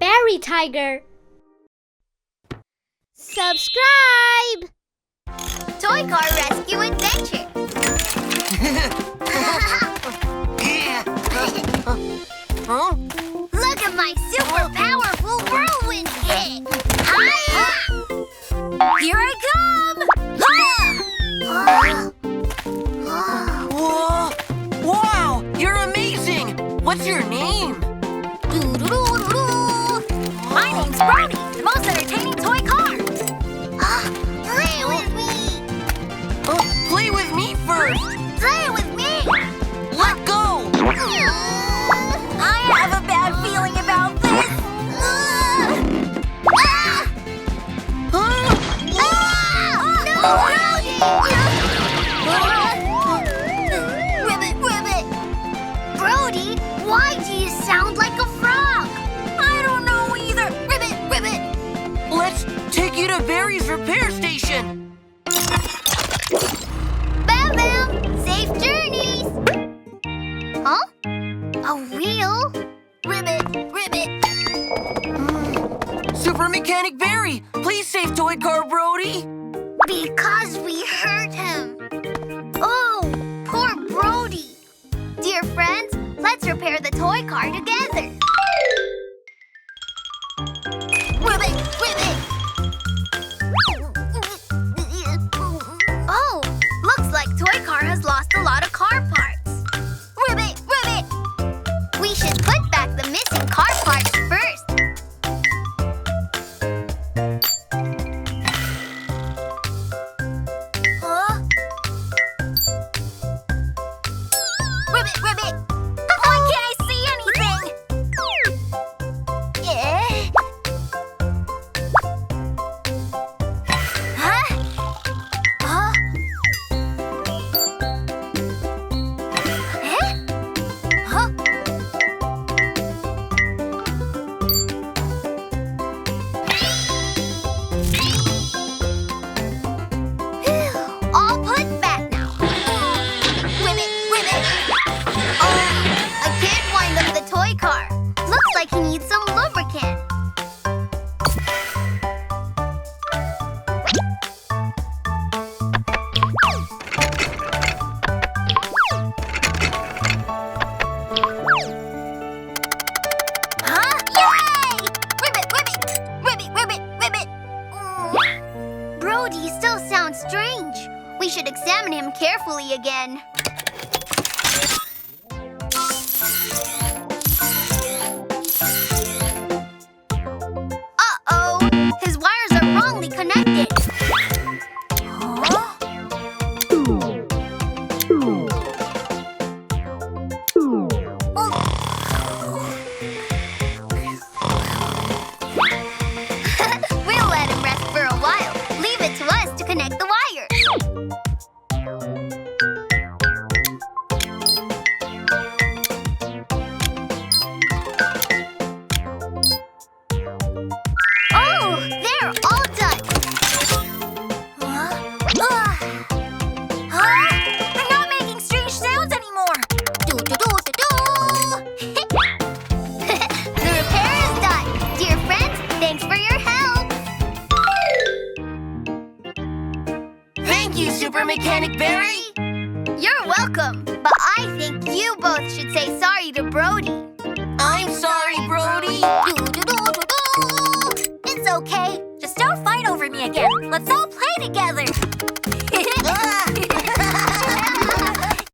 BarryTiger. Subscribe! Toy Car Rescue Adventure. Huh? Look at my super powerful whirlwind kick. Here I come! Whoa! Wow! You're amazing! What's your name? My name's Brody, the most entertaining toy car. Play with me. Play with me first! Play with me. Let go! I have a bad feeling about this. Ribbit! Brody, why do you sound like a frog? I don't know either. Ribbit! Let's take you to Barry's repair station! Bam! Safe journeys! Huh? A wheel? Ribbit! Super Mechanic Barry, please save Toy Car Brody! Because we hurt him. Oh, poor Brody. Dear friends, let's repair the toy car together. Ribbit! Oh, looks like Toy Car has lost a lot of car parts. Ribbit! We should put back the missing car parts first. Huh? Ribbit! Why can't I see anything? Huh? All put back now. Ribbit! I can't wind up the toy car. Looks like he needs some lubricant. Huh? Yay! Ribbit! Brody still sounds strange. We should examine him carefully again. Uh-oh! His wires are wrongly connected. Huh? We'll let him rest for a while. Leave it to us to connect the wires. Oh, they're all done. I'm not making strange sounds anymore. The repair is done. Dear friends, thanks for your help. Thank you, Super Mechanic Barry! You're welcome. But I think you both should say sorry to Brody. I'm sorry, Brody! It's okay. Just don't fight over me again. Let's all play together.